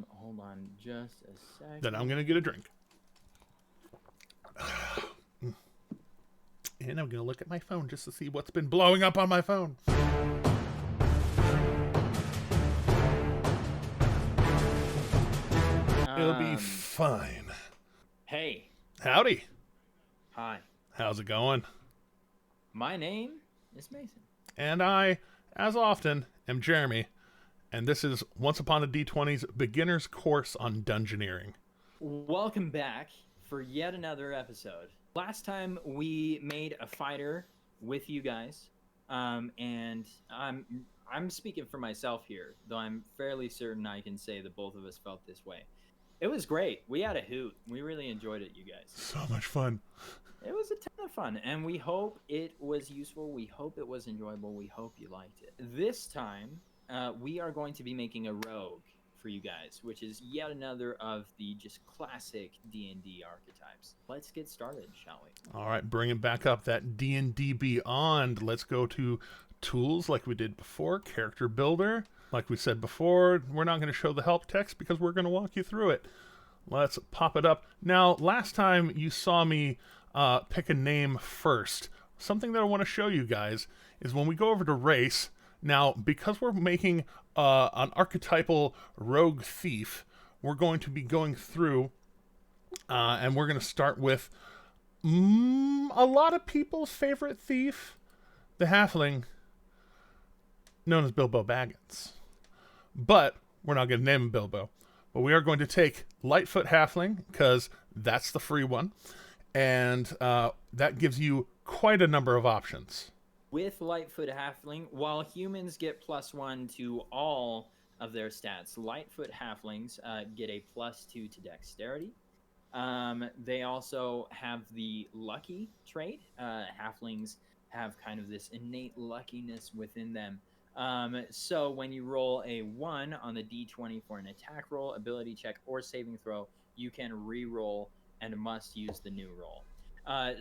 Hold on just a second. Then I'm going to get a drink. And I'm going to look at my phone just to see what's been blowing up on my phone. It'll be fine. Hey. Howdy. Hi. How's it going? My name is Mason. And I, as often, am Jeremy. And this is Once Upon a D20's Beginner's Course on Dungeoneering. Welcome back for yet another episode. Last time we made a fighter with you guys, and I'm speaking for myself here, though I'm fairly certain I can say that both of us felt this way. It was great. We had a hoot. We really enjoyed it, you guys. So much fun. It was a ton of fun, and we hope it was useful. We hope it was enjoyable. We hope you liked it. This time, we are going to be making a rogue for you guys, which is yet another of the just classic D&D archetypes. Let's get started, shall we? All right, bringing back up that D&D Beyond. Let's go to tools like we did before, character builder. Like we said before, we're not going to show the help text because we're going to walk you through it. Let's pop it up. Now, last time you saw me pick a name first. Something that I want to show you guys is when we go over to race. Now, because we're making an archetypal rogue thief, we're going to be going through and we're going to start with a lot of people's favorite thief, the halfling, known as Bilbo Baggins. But we're not going to name him Bilbo. But we are going to take Lightfoot Halfling, because that's the free one. And that gives you quite a number of options. With Lightfoot Halfling, while humans get +1 to all of their stats, Lightfoot Halflings get a +2 to dexterity. They also have the lucky trait. Halflings have kind of this innate luckiness within them. So when you roll a 1 on the d20 for an attack roll, ability check, or saving throw, you can re-roll and must use the new roll.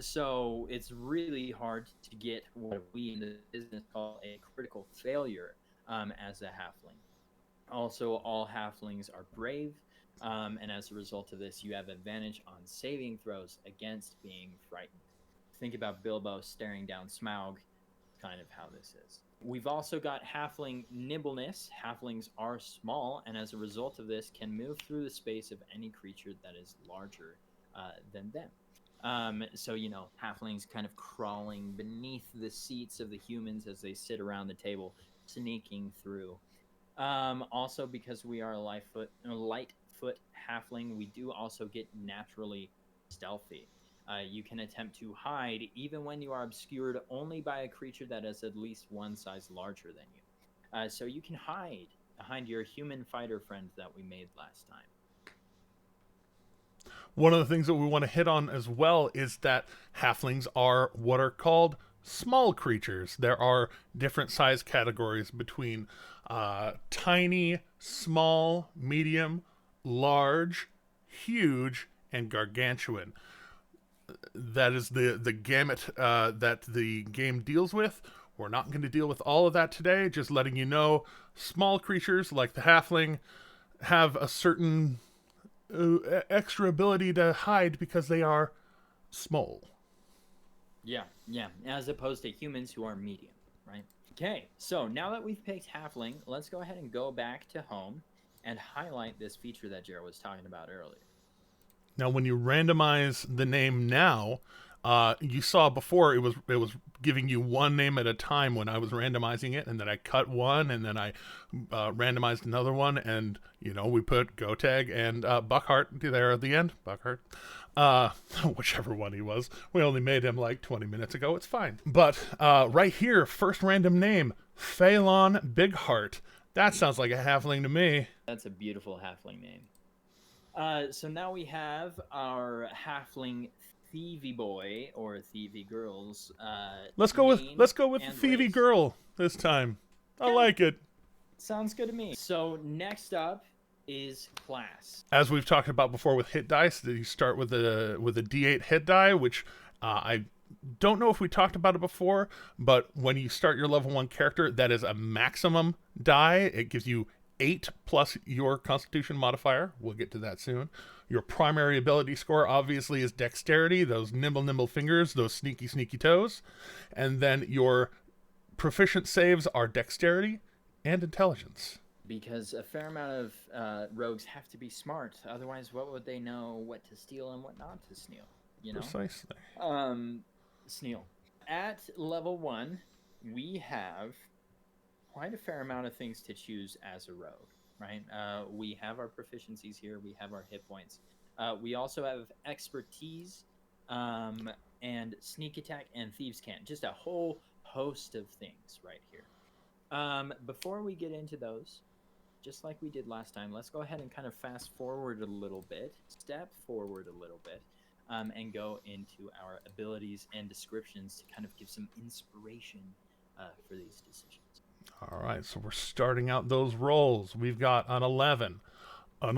So it's really hard to get what we in the business call a critical failure as a halfling. Also, all halflings are brave, and as a result of this, you have advantage on saving throws against being frightened. Think about Bilbo staring down Smaug, kind of how this is. We've also got halfling nimbleness. Halflings are small, and as a result of this, can move through the space of any creature that is larger than them. So, you know, halflings kind of crawling beneath the seats of the humans as they sit around the table, sneaking through. Also, because we are a Lightfoot halfling, we do also get naturally stealthy. You can attempt to hide even when you are obscured only by a creature that is at least one size larger than you. So you can hide behind your human fighter friend that we made last time. One of the things that we want to hit on as well is that halflings are what are called small creatures. There are different size categories between tiny, small, medium, large, huge, and gargantuan. That is the gamut that the game deals with. We're not going to deal with all of that today, just letting you know small creatures like the halfling have a certain extra ability to hide because they are small. Yeah, as opposed to humans who are medium, right? Okay, so now that we've picked halfling, let's go ahead and go back to home and highlight this feature that Jared was talking about earlier. Now, when you randomize the name now, you saw before it was giving you one name at a time when I was randomizing it, and then I cut one, and then I randomized another one, and, you know, we put Goteg and Buckhart there at the end. Buckhart. Whichever one he was. We only made him like 20 minutes ago. It's fine. But right here, first random name, Phelan Bigheart. That sounds like a halfling to me. That's a beautiful halfling name. So now we have our halfling thievy boy or thievy girls. Let's go with the thievy girl this time. I like it. Sounds good to me. So next up is class. As we've talked about before with hit dice, you start with a D8 hit die, which I don't know if we talked about it before, but when you start your level 1 character, that is a maximum die. It gives you 8 plus your Constitution modifier. We'll get to that soon. Your primary ability score obviously is Dexterity, those nimble fingers, those sneaky toes. And then your proficient saves are Dexterity and Intelligence. Because a fair amount of rogues have to be smart. Otherwise, what would they know what to steal and what not to steal? You know? Precisely. Sneal. At level 1, we have quite a fair amount of things to choose as a rogue, right? We have our proficiencies here. We have our hit points. We also have expertise and sneak attack and thieves' cant. Just a whole host of things right here. Before we get into those, just like we did last time, let's go ahead and kind of fast forward a little bit, step forward a little bit, and go into our abilities and descriptions to kind of give some inspiration for these decisions. All right, so we're starting out those rolls. We've got an 11, a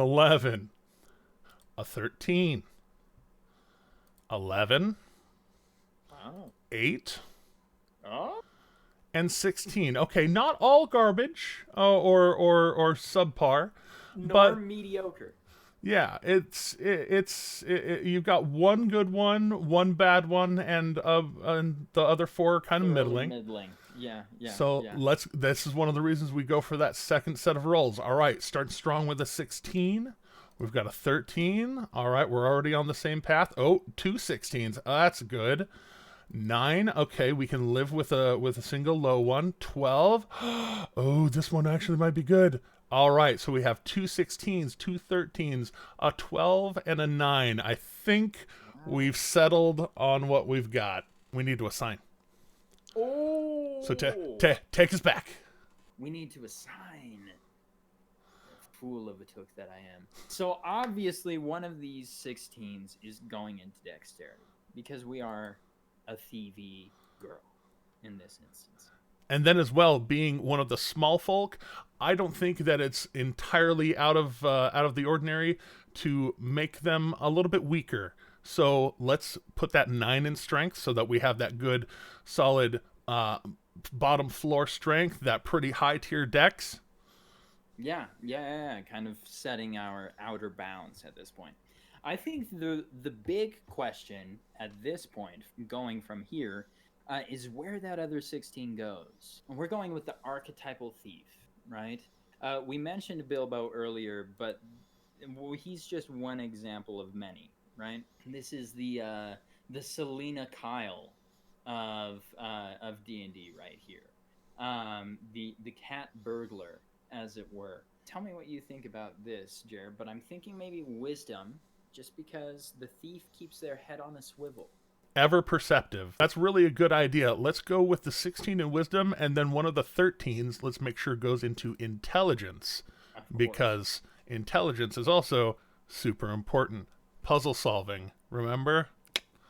13, 11, Wow. 8, Oh. and 16. Okay, not all garbage or subpar, Nor but mediocre. yeah, it's you've got one good one bad one, and the other 4 are kind of middling. Yeah. So this is one of the reasons we go for that second set of rolls. All right, start strong with a 16. We've got a 13. All right, we're already on the same path. Oh, 2 16s. That's good. 9. Okay, we can live with a single low one. 12. Oh, this one actually might be good. All right, so we have 2 16s, 2 13s, a 12, and a 9. I think we've settled on what we've got. We need to assign. Oh. So take us back. We need to assign. Fool of a took that I am. So obviously one of these 16s is going into dexterity because we are a thievy girl in this instance. And then as well, being one of the small folk, I don't think that it's entirely out of the ordinary to make them a little bit weaker. So let's put that 9 in strength so that we have that good, solid bottom floor strength, that pretty high tier dex. Yeah. Kind of setting our outer bounds at this point. I think the big question at this point, going from here, is where that other 16 goes. We're going with the archetypal thief, right? We mentioned Bilbo earlier, but he's just one example of many, right? This is the Selena Kyle of D&D right here. The cat burglar, as it were. Tell me what you think about this, Jared, but I'm thinking maybe wisdom, just because the thief keeps their head on a swivel. Ever perceptive. That's really a good idea. Let's go with the 16 in wisdom, and then one of the 13s, let's make sure goes into intelligence, because intelligence is also super important. Puzzle solving, remember?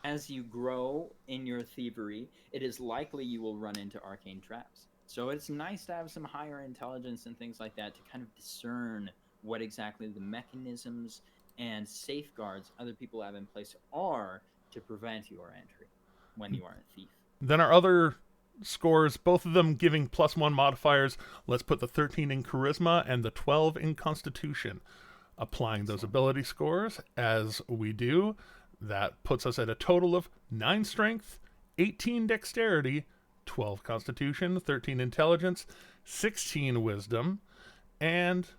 As you grow in your thievery, it is likely you will run into arcane traps. So it's nice to have some higher intelligence and things like that to kind of discern what exactly the mechanisms and safeguards other people have in place are to prevent your entry when you are a thief. Then our other scores, both of them giving +1 modifiers. Let's put the 13 in charisma and the 12 in constitution. Applying those ability scores as we do, that puts us at a total of 9 strength, 18 dexterity, 12 constitution, 13 intelligence, 16 wisdom, and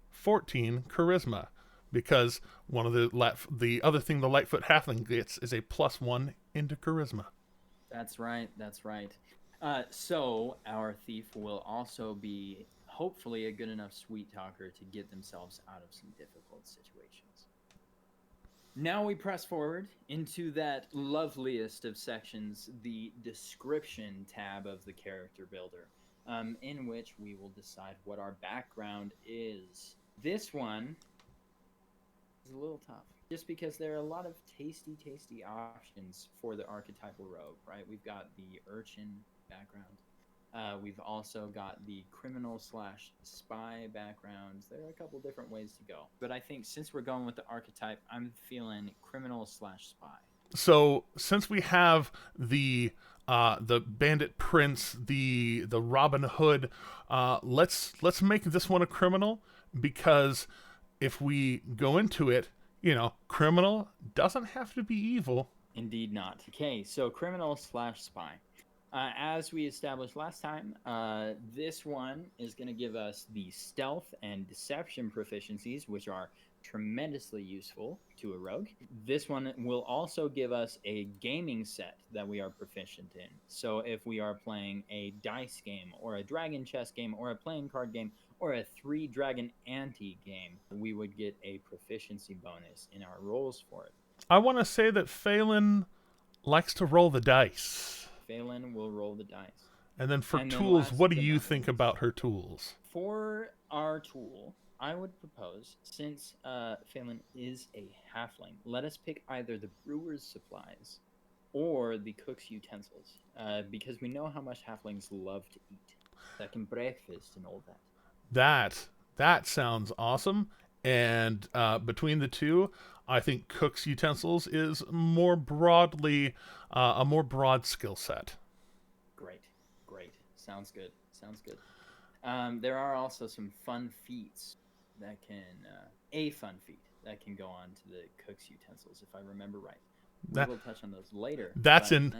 14 charisma. Because one of the other thing the Lightfoot halfling gets is a +1 into charisma. That's right. So our thief will also be hopefully a good enough sweet talker to get themselves out of some difficult situations. Now we press forward into that loveliest of sections, the description tab of the character builder, in which we will decide what our background is. This one is a little tough, just because there are a lot of tasty options for the archetypal rogue, right? We've got the urchin background. We've also got the criminal/spy backgrounds. There are a couple different ways to go. But I think since we're going with the archetype, I'm feeling criminal/spy. So since we have the the Bandit Prince, the Robin Hood. Let's make this one a criminal, because if we go into it, criminal doesn't have to be evil. Indeed not. Okay, so criminal / spy. As we established last time, this one is going to give us the stealth and deception proficiencies, which are tremendously useful to a rogue. This one will also give us a gaming set that we are proficient in. So if we are playing a dice game or a dragon chess game or a playing card game or a 3-dragon ante game, we would get a proficiency bonus in our rolls for it. I want to say that Phelan likes to roll the dice. Phelan will roll the dice. And then for tools, what do you think about her tools? For our tool, I would propose, since Phelan is a halfling, let us pick either the brewer's supplies or the cook's utensils, because we know how much halflings love to eat. That can breakfast and all that. That sounds awesome. And between the two, I think cook's utensils is more broadly a more broad skill set. Great. Sounds good. There are also some fun feats that can a fun feat that can go on to the cook's utensils, if I remember right. We will touch on those later. That's in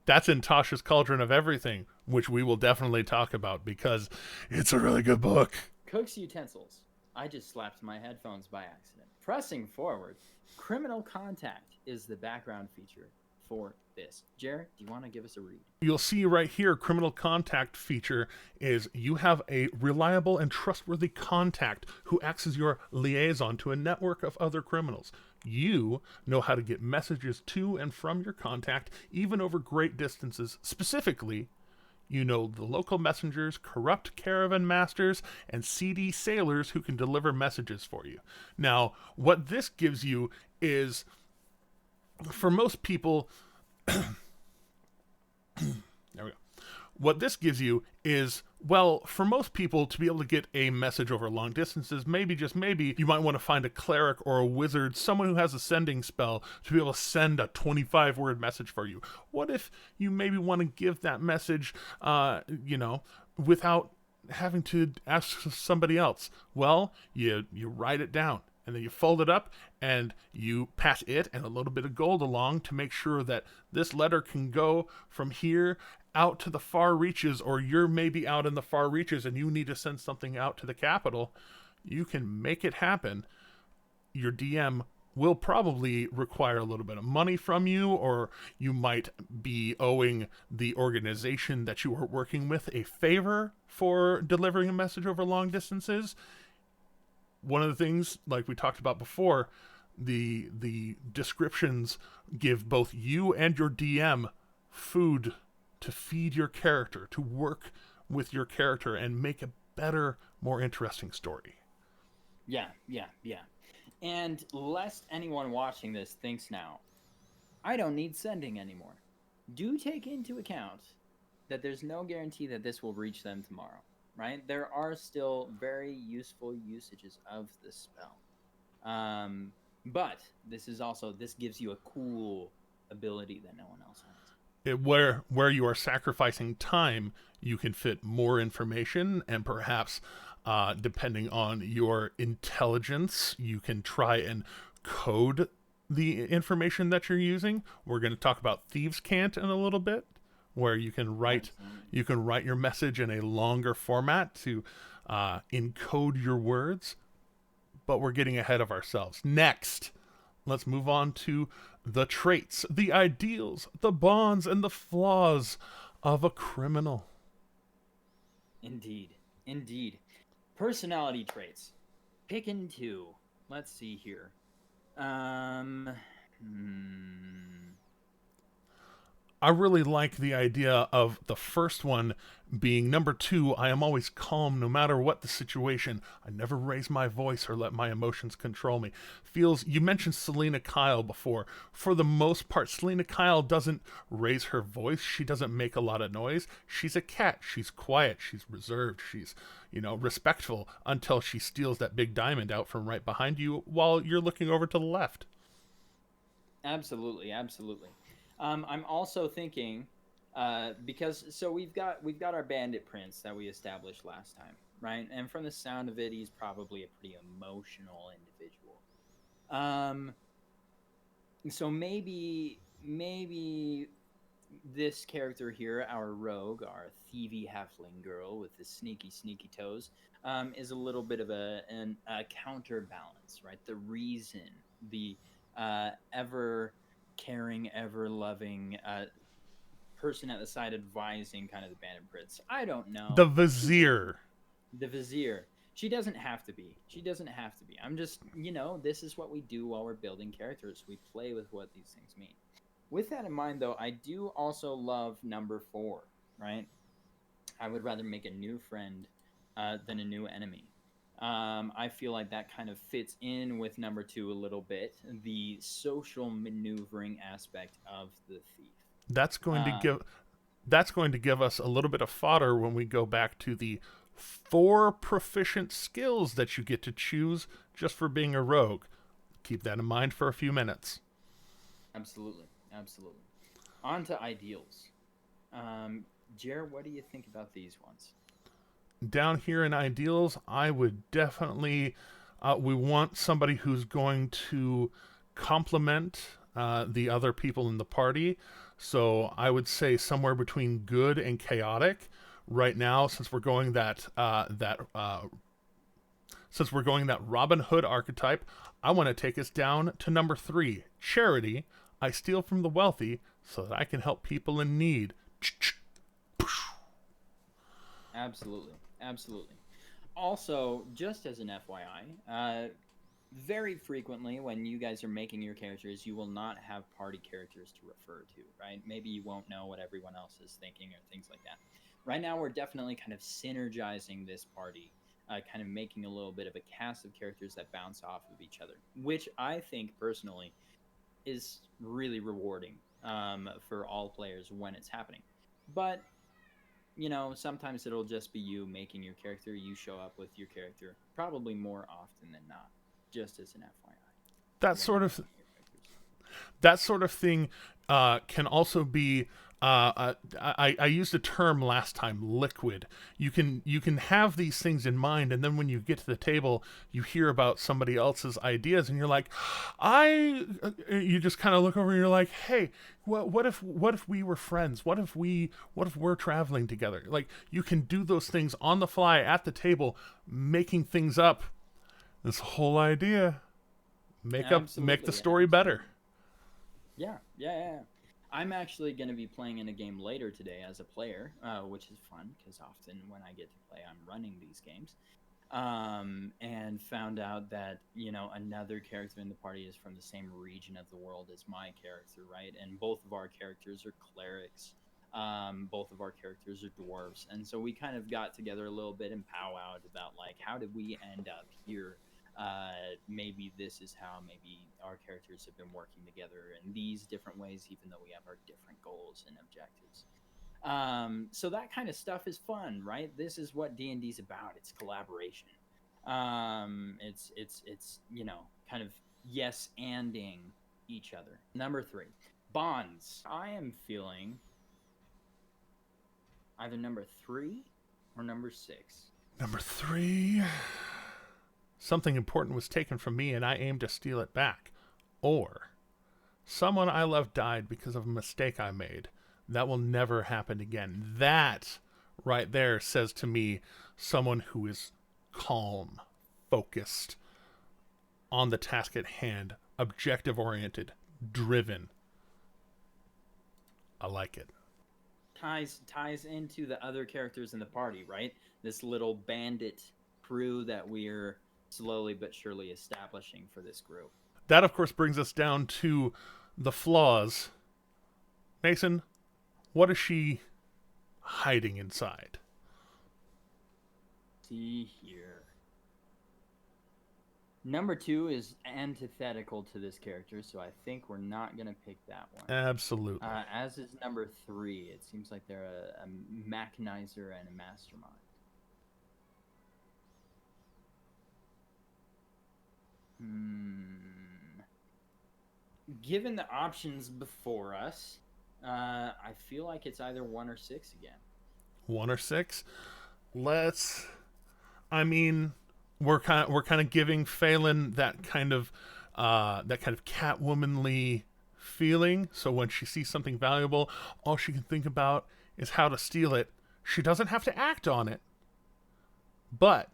Tasha's Cauldron of Everything, which we will definitely talk about because it's a really good book. Cook's utensils. I just slapped my headphones by accident. Pressing forward, criminal contact is the background feature for this. Jared, do you want to give us a read? You'll see right here, criminal contact feature is you have a reliable and trustworthy contact who acts as your liaison to a network of other criminals. You know how to get messages to and from your contact, even over great distances. Specifically, you know the local messengers, corrupt caravan masters, and seedy sailors who can deliver messages for you. Now, what this gives you is, for most people, there we go. What this gives you is, well, for most people to be able to get a message over long distances, maybe, just maybe, you might want to find a cleric or a wizard, someone who has a sending spell, to be able to send a 25-word message for you. What if you maybe want to give that message, without having to ask somebody else? Well, you write it down, and then you fold it up, and you pass it and a little bit of gold along to make sure that this letter can go from here out to the far reaches, or you're maybe out in the far reaches and you need to send something out to the capital. You can make it happen. Your DM will probably require a little bit of money from you, or you might be owing the organization that you are working with a favor for delivering a message over long distances. One of the things, like we talked about before, the descriptions give both you and your DM food to feed your character, to work with your character and make a better, more interesting story. Yeah. And lest anyone watching this thinks now, I don't need sending anymore. Do take into account that there's no guarantee that this will reach them tomorrow, right? There are still very useful usages of this spell. But this gives you a cool ability that no one else has. Where you are sacrificing time, you can fit more information, and perhaps, depending on your intelligence, you can try and code the information that you're using. We're going to talk about Thieves' Cant in a little bit, where you can write your message in a longer format to encode your words. But we're getting ahead of ourselves. Next, let's move on to the traits, the ideals, the bonds, and the flaws of a criminal. Indeed. Personality traits. Picking 2. Let's see here. I really like the idea of the first one being number 2. I am always calm no matter what the situation. I never raise my voice or let my emotions control me. You mentioned Selena Kyle before. For the most part, Selena Kyle doesn't raise her voice. She doesn't make a lot of noise. She's a cat. She's quiet. She's reserved. She's, respectful until she steals that big diamond out from right behind you while you're looking over to the left. Absolutely. I'm also thinking Because so we've got our bandit prince that we established last time, right? And from the sound of it, he's probably a pretty emotional individual. Um, so maybe this character here, our rogue, our thievy halfling girl with the sneaky toes, is a little bit of a counterbalance, right? The reason, the ever caring, ever loving person at the side advising kind of the bandit prince. I don't The know. vizier. The vizier. She doesn't have to be. She doesn't have to be. I'm just, this is what we do while we're building characters. We play with what these things mean. With that in mind, though, I do also love number 4, right? I would rather make a new friend than a new enemy. I feel like that kind of fits in with number 2 a little bit, the social maneuvering aspect of the thief. That's going to Uh, give that's going to give us a little bit of fodder when we go back to the 4 proficient skills that you get to choose just for being a rogue. Keep that in mind for a few minutes. Absolutely, absolutely. On to ideals. Jer, what do you think about these ones? Down here in ideals, I would definitely we want somebody who's going to complement the other people in the party. So I would say somewhere between good and chaotic. Right now, since we're going that Robin Hood archetype, I want to take us down to number 3, charity. I steal from the wealthy so that I can help people in need. Absolutely, absolutely. Also, just as an FYI, very frequently when you guys are making your characters, you will not have party characters to refer to, right? Maybe you won't know what everyone else is thinking or things like that. Right now, we're definitely kind of synergizing this party, kind of making a little bit of a cast of characters that bounce off of each other, which I think personally is really rewarding for all players when it's happening. But sometimes it'll just be you making your character. You show up with your character probably more often than not, just as an FYI That when sort you're of making your characters. that sort of thing can also be I used a term last time, liquid. You can have these things in mind, and then when you get to the table, you hear about somebody else's ideas, and you're like, you just kind of look over, and you're like, hey, what if we were friends? What if we're traveling together? Like, you can do those things on the fly at the table, making things up. This whole idea, make the Absolutely, story better. absolutely. Yeah, yeah, yeah. I'm actually going to be playing in a game later today as a player, which is fun because often when I get to play, I'm running these games. And found out that another character in the party is from the same region of the world as my character, right? And both of our characters are clerics. Both of our characters are dwarves, and so we kind of got together a little bit and powwowed about like how did we end up here. Maybe this is how maybe our characters have been working together in these different ways, even though we have our different goals and objectives. So that kind of stuff is fun, right? This is what D&D is about. It's collaboration. It's kind of yes anding each other. Number 3, bonds. I am feeling either number 3 or number 6. Number 3. Something important was taken from me and I aim to steal it back. Or someone I love died because of a mistake I made. That will never happen again. That right there says to me someone who is calm, focused, on the task at hand, objective oriented, driven. I like it. Ties into the other characters in the party, right? This little bandit crew that we're slowly but surely establishing for this group. That, of course, brings us down to the flaws. Mason, what is she hiding inside? See here. Number 2 is antithetical to this character, so I think we're not going to pick that one. Absolutely. As is number 3. It seems like they're a mechanizer and a mastermind. Given the options before us, I feel like it's either 1 or 6 again. 1 or 6. Let's. I mean, we're kind of giving Phelan that kind of Catwomanly feeling. So when she sees something valuable, all she can think about is how to steal it. She doesn't have to act on it, but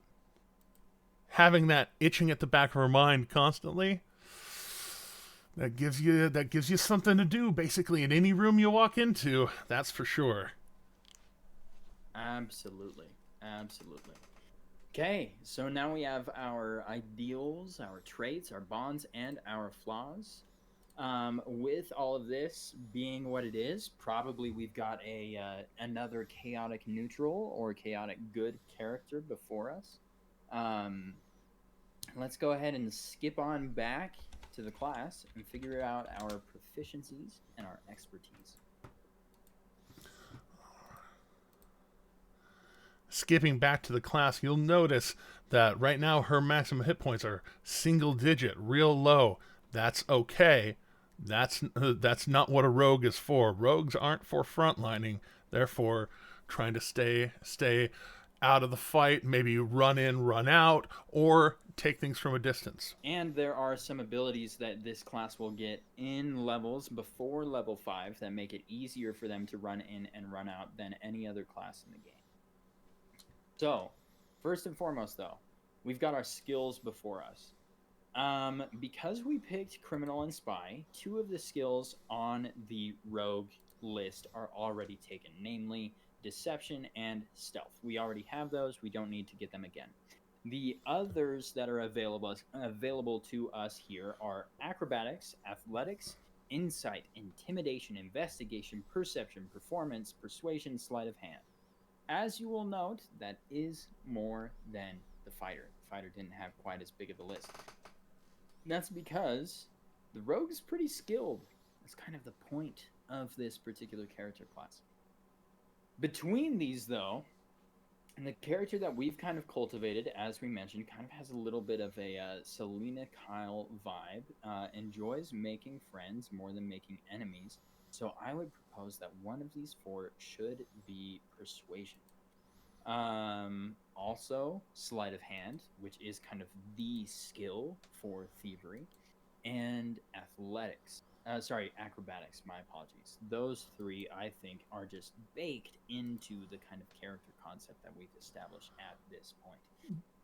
having that itching at the back of her mind constantly, that gives you something to do basically in any room you walk into. That's for sure. Absolutely. Absolutely. Okay, so now we have our ideals, our traits, our bonds, and our flaws. With all of this being what it is, probably we've got another chaotic neutral or chaotic good character before us. Um, let's go ahead and skip on back to the class and figure out our proficiencies and our expertise. Skipping back to the class, you'll notice that right now her maximum hit points are single digit, real low. That's okay. That's not what a rogue is for. Rogues aren't for frontlining. They're for trying to stay out of the fight, maybe run in, run out, or take things from a distance. And there are some abilities that this class will get in levels before level 5 that make it easier for them to run in and run out than any other class in the game. So, first and foremost, though, we've got our skills before us. Because we picked Criminal and Spy, 2 of the skills on the Rogue list are already taken, namely Deception and Stealth. We already have those. We don't need to get them again. The others that are available to us here are Acrobatics, Athletics, Insight, Intimidation, Investigation, Perception, Performance, Persuasion, Sleight of Hand. As you will note, that is more than the Fighter. The Fighter didn't have quite as big of a list. That's because the Rogue is pretty skilled. That's kind of the point of this particular character class. Between these, though, and the character that we've kind of cultivated, as we mentioned, kind of has a little bit of a Selena Kyle vibe, enjoys making friends more than making enemies. So I would propose that one of these 4 should be Persuasion. Also, Sleight of Hand, which is kind of the skill for thievery, and Acrobatics, my apologies. Those 3, I think, are just baked into the kind of character concept that we've established at this point.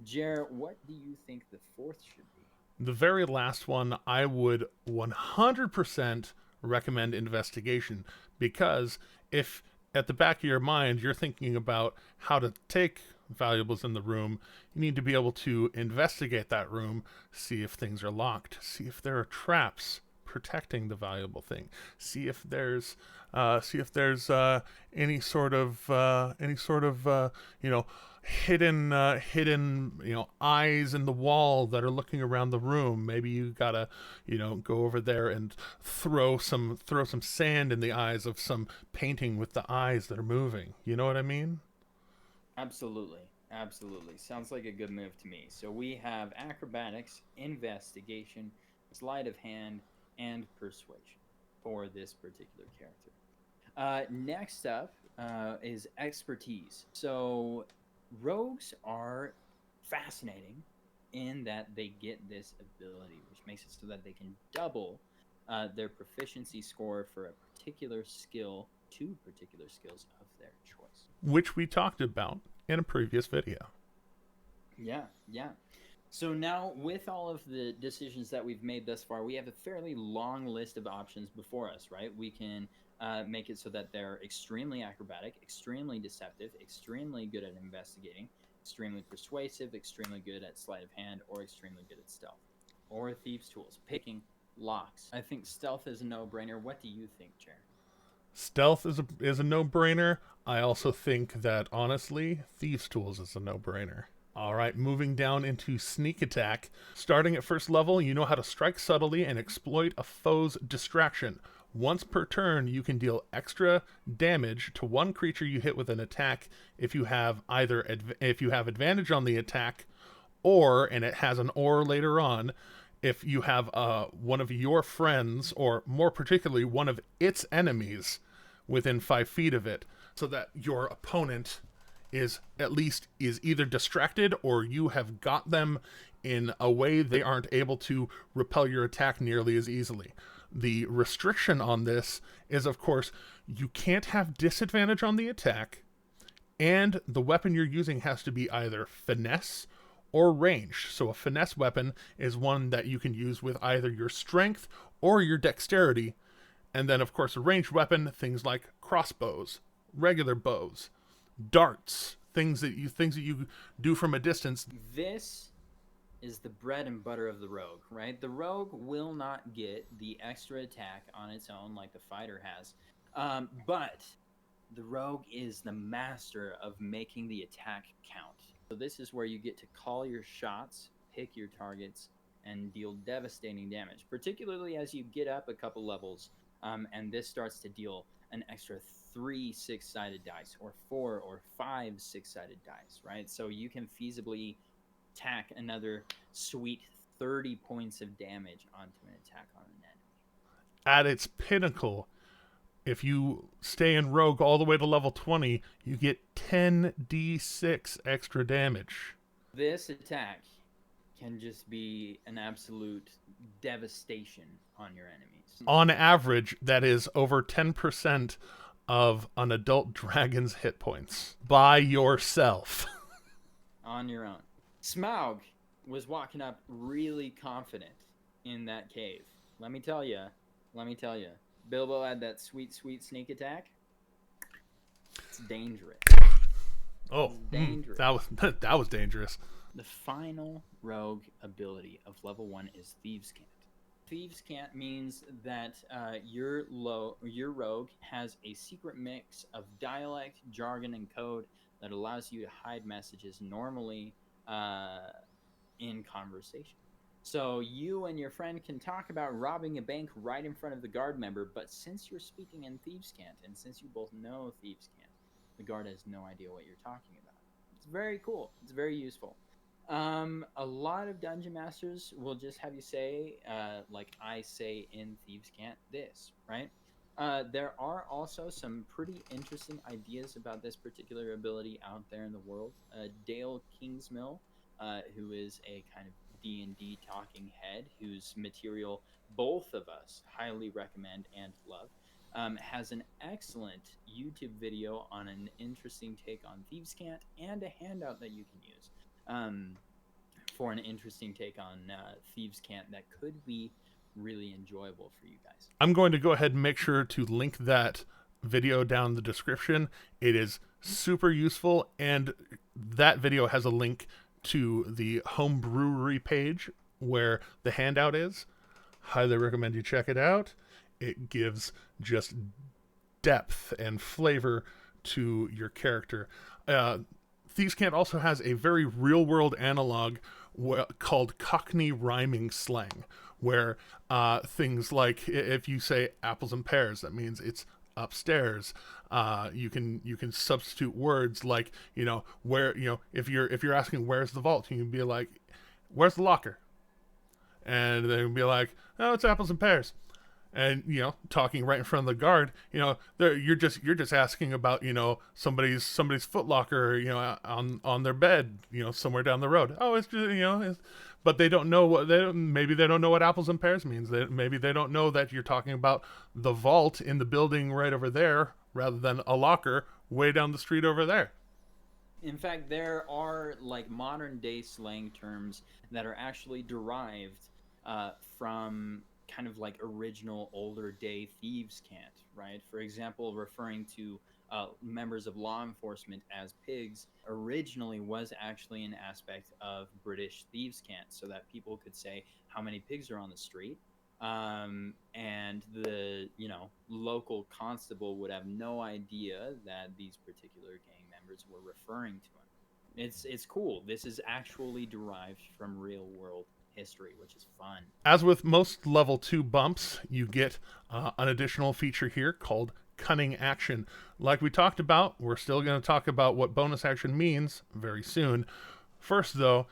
Jer, what do you think the 4th should be? The very last one, I would 100% recommend Investigation, because if at the back of your mind you're thinking about how to take valuables in the room, you need to be able to investigate that room, see if things are locked, see if there are traps protecting the valuable thing, see if there's any sort of hidden eyes in the wall that are looking around the room. Maybe you gotta go over there and throw some sand in the eyes of some painting with the eyes that are moving. You know what I mean? Absolutely. Sounds like a good move to me. So we have Acrobatics, Investigation, Sleight of Hand, and Persuasion for this particular character. Next up is Expertise. So Rogues are fascinating in that they get this ability, which makes it so that they can double their proficiency score for a particular skill, 2 particular skills of their choice. Which we talked about in a previous video. Yeah. So now, with all of the decisions that we've made thus far, we have a fairly long list of options before us, right? We can make it so that they're extremely acrobatic, extremely deceptive, extremely good at investigating, extremely persuasive, extremely good at sleight of hand, or extremely good at stealth. Or thieves' tools, picking, locks. I think stealth is a no-brainer. What do you think, Jer? Stealth is a no-brainer. I also think that, honestly, thieves' tools is a no-brainer. All right, moving down into Sneak Attack. Starting at first level, you know how to strike subtly and exploit a foe's distraction. Once per turn, you can deal extra damage to one creature you hit with an attack if you have advantage on the attack, or, and it has an or later on, if you have one of your friends, or more particularly one of its enemies, within 5 feet of it, so that your opponent is either distracted or you have got them in a way they aren't able to repel your attack nearly as easily. The restriction on this is, of course, you can't have disadvantage on the attack, and the weapon you're using has to be either finesse or ranged. So a finesse weapon is one that you can use with either your strength or your dexterity. And then, of course, a ranged weapon, things like crossbows, regular bows, darts, things that you do from a distance. This is the bread and butter of the rogue, right? The rogue will not get the extra attack on its own like the fighter has, but the rogue is the master of making the attack count. So this is where you get to call your shots, pick your targets, and deal devastating damage, particularly as you get up a couple levels, and this starts to deal an extra 3 6-sided dice, or 4 or 5 6-sided dice, right? So you can feasibly tack another sweet 30 points of damage onto an attack on an enemy. At its pinnacle, if you stay in rogue all the way to level 20, you get 10d6 extra damage. This attack can just be an absolute devastation on your enemies. On average, that is over 10% of an adult dragon's hit points by yourself. On your own. Smaug was walking up really confident in that cave. Let me tell you. Bilbo had that sweet sneak attack. It's dangerous. Oh, it's dangerous. That was dangerous. The final rogue ability of level 1 is Thieves' Cant. Thieves' Cant means that your rogue has a secret mix of dialect, jargon, and code that allows you to hide messages normally in conversation. So you and your friend can talk about robbing a bank right in front of the guard member, but since you're speaking in Thieves' Cant, and since you both know Thieves' Cant, the guard has no idea what you're talking about. It's very cool. It's very useful. A lot of dungeon masters will just have you say, like I say in Thieves' Cant, this, right? There are also some pretty interesting ideas about this particular ability out there in the world. Dale Kingsmill, who is a kind of D&D talking head, whose material both of us highly recommend and love, has an excellent YouTube video on an interesting take on Thieves' Cant and a handout that you can use for an interesting take on Thieves' Cant that could be really enjoyable for you guys. I'm going to go ahead and make sure to link that video down in the description. It is super useful, and that video has a link to the home brewery page where the handout is. Highly recommend you check it out. It gives just depth and flavor to your character. Thieves' Cant also has a very real-world analog called Cockney rhyming slang, where things like if you say apples and pears, that means it's upstairs. You can substitute words like, where, if you're asking where's the vault, you can be like, where's the locker, and they can be like, oh, it's apples and pears. And talking right in front of the guard, you're just asking about somebody's footlocker, on their bed, somewhere down the road. Oh, it's just but they don't know maybe they don't know what apples and pears means. Maybe they don't know that you're talking about the vault in the building right over there rather than a locker way down the street over there. In fact, there are like modern day slang terms that are actually derived from kind of like original older day Thieves' Cant, right? For example, referring to members of law enforcement as pigs originally was actually an aspect of British Thieves' Cant, so that people could say how many pigs are on the street, and the local constable would have no idea that these particular gang members were referring to him. It's cool. This is actually derived from real world history, which is fun. As with most level 2 bumps, you get an additional feature here called Cunning Action. Like we talked about, we're still going to talk about what bonus action means very soon. First, though,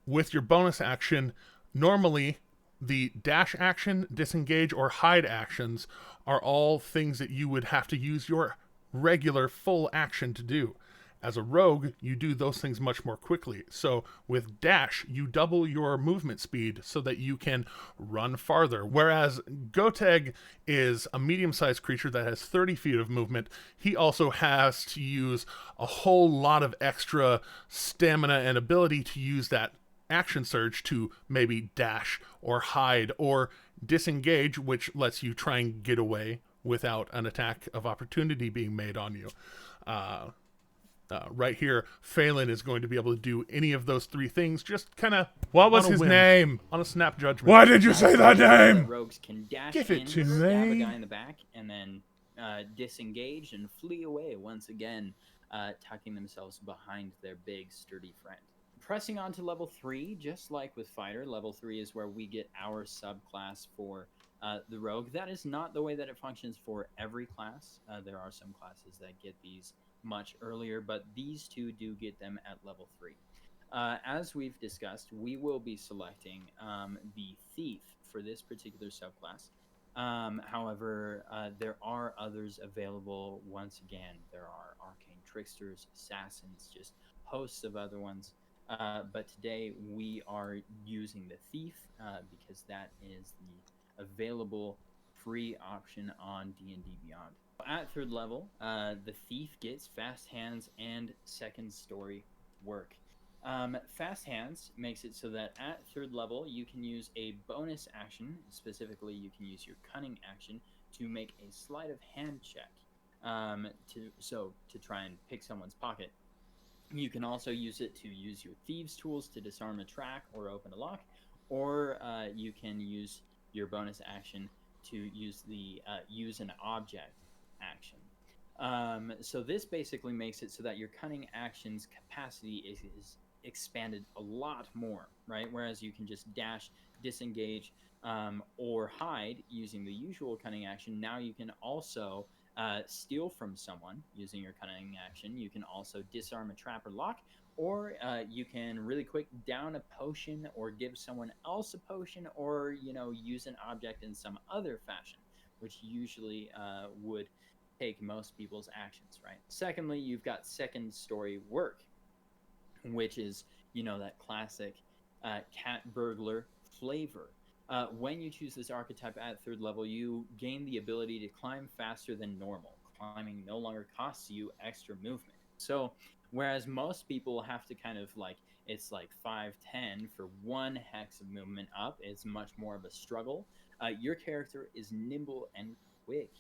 with your bonus action, normally The dash action, disengage, or hide actions are all things that you would have to use your regular full action to do. As a rogue, you do those things much more quickly. So with dash, you double your movement speed so that you can run farther. Whereas Goteg is a medium-sized creature that has 30 feet of movement, he also has to use a whole lot of extra stamina and ability to use that action surge to maybe dash or hide or disengage, which lets you try and get away without an attack of opportunity being made on you. Right here, Phelan is going to be able to do any of those three things. Just kind of, what was his name? On a snap judgment. Why did you say that name? Rogues can dash Give it in, to stab me. a guy in the back, and then disengage and flee away once again, tucking themselves behind their big, sturdy friend. Pressing on to level 3, just like with Fighter, level 3 is where we get our subclass for the Rogue. That is not the way that it functions for every class. There are some classes that get these much earlier, but these two do get them at level 3. As we've discussed, we will be selecting the Thief for this particular subclass. However, there are others available. Once again, there are Arcane Tricksters, Assassins, just hosts of other ones. But today we are using the Thief because that is the available free option on D&D Beyond. At 3rd level, the Thief gets Fast Hands and Second Story Work. Fast Hands makes it so that at 3rd level you can use a bonus action, specifically you can use your Cunning Action to make a sleight of hand check to try and pick someone's pocket. You can also use it to use your Thieves' Tools to disarm a track or open a lock, or you can use your bonus action to use the use an object action. So this basically makes it so that your Cunning Action's capacity is expanded a lot more, right? Whereas you can just dash, disengage, or hide using the usual Cunning Action. Now you can also steal from someone using your Cunning Action. You can also disarm a trap or lock, or you can really quick down a potion or give someone else a potion, or use an object in some other fashion, which usually would take most people's actions, right? Secondly, you've got Second Story Work, which is that classic cat burglar flavor. When you choose this archetype at 3rd level, you gain the ability to climb faster than normal. Climbing no longer costs you extra movement. So whereas most people have to kind of it's like 5-10 for 1 hex of movement up, it's much more of a struggle. Your character is nimble and quick,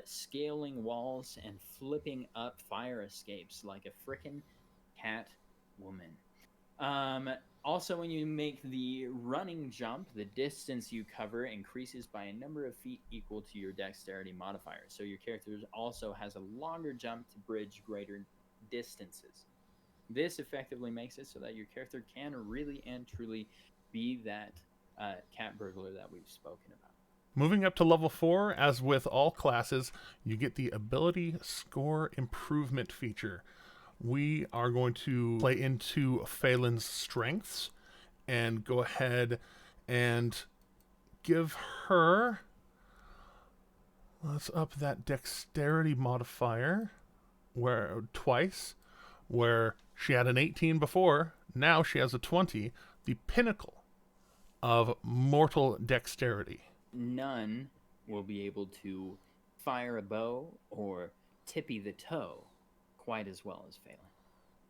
scaling walls and flipping up fire escapes like a frickin' cat woman. Also, when you make the running jump, the distance you cover increases by a number of feet equal to your dexterity modifier. So your character also has a longer jump to bridge greater distances. This effectively makes it so that your character can really and truly be that cat burglar that we've spoken about. Moving up to level 4, as with all classes, you get the ability score improvement feature. We are going to play into Phelan's strengths and go ahead and give her, let's up that dexterity modifier twice, where she had an 18 before, now she has a 20, the pinnacle of mortal dexterity. None will be able to fire a bow or tippy the toe quite as well as Phelan.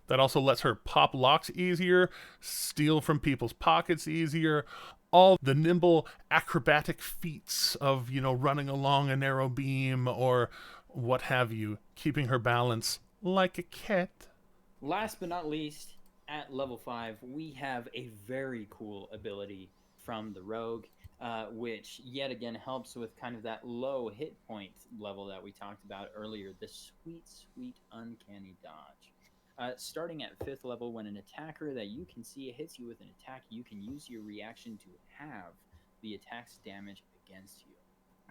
That also lets her pop locks easier, steal from people's pockets easier, all the nimble acrobatic feats of, running along a narrow beam or what have you, keeping her balance like a cat. Last but not least, at level 5, we have a very cool ability from the Rogue, which yet again helps with kind of that low hit point level that we talked about earlier, the sweet, sweet uncanny dodge. Starting at 5th level, when an attacker that you can see hits you with an attack, you can use your reaction to halve the attack's damage against you.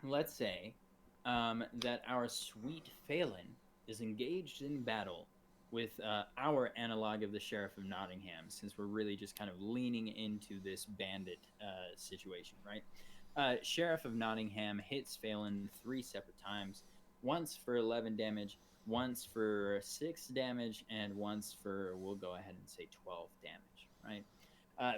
Let's say that our sweet Phelan is engaged in battle with our analog of the Sheriff of Nottingham, since we're really just kind of leaning into this bandit situation, right? Sheriff of Nottingham hits Phelan 3 separate times, once for 11 damage, once for 6 damage, and once for, we'll go ahead and say 12 damage, right?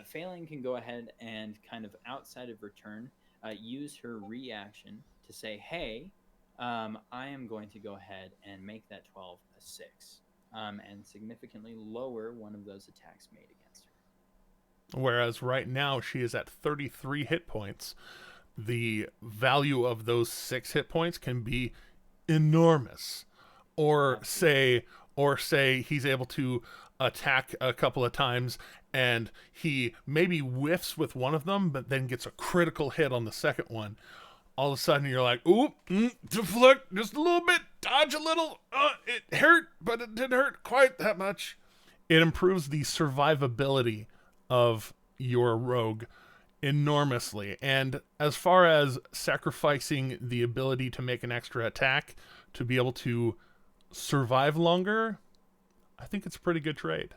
Phelan can go ahead and kind of outside of her turn, use her reaction to say, hey, I am going to go ahead and make that 12 a 6, and significantly lower one of those attacks made against her. Whereas right now she is at 33 hit points. The value of those 6 hit points can be enormous. Or say he's able to attack a couple of times and he maybe whiffs with one of them, but then gets a critical hit on the second one. All of a sudden you're like, ooh, deflect just a little bit, dodge a little. It hurt, but it didn't hurt quite that much. It improves the survivability of your rogue enormously. And as far as sacrificing the ability to make an extra attack to be able to survive longer, I think it's a pretty good trade.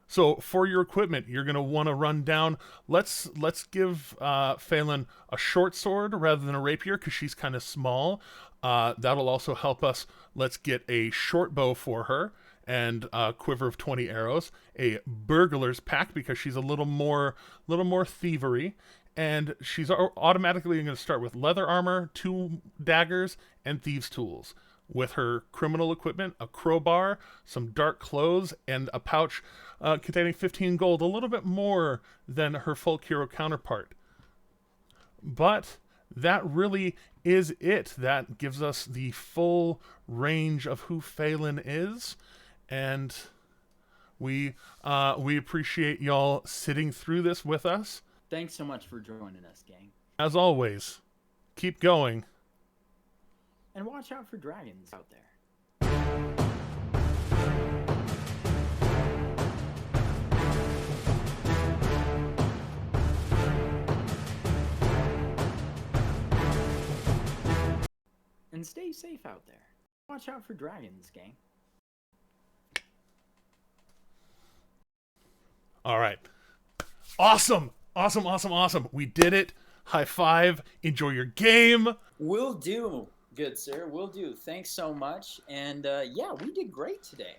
So for your equipment, you're going to want to run down. Let's give Phelan a short sword rather than a rapier because she's kind of small. That'll also help us. Let's get a short bow for her and a quiver of 20 arrows. A burglar's pack because she's a little more thievery. And she's automatically going to start with leather armor, 2 daggers, and thieves' tools. With her criminal equipment, a crowbar, some dark clothes, and a pouch containing 15 gold, a little bit more than her folk hero counterpart. But that really is it. That gives us the full range of who Phelan is, and we appreciate y'all sitting through this with us. Thanks so much for joining us, gang. As always, keep going. And watch out for dragons out there. And stay safe out there. Watch out for dragons, gang. All right. Awesome. We did it. High five. Enjoy your game. Will do. Good, sir. Will do. Thanks so much. And yeah, we did great today.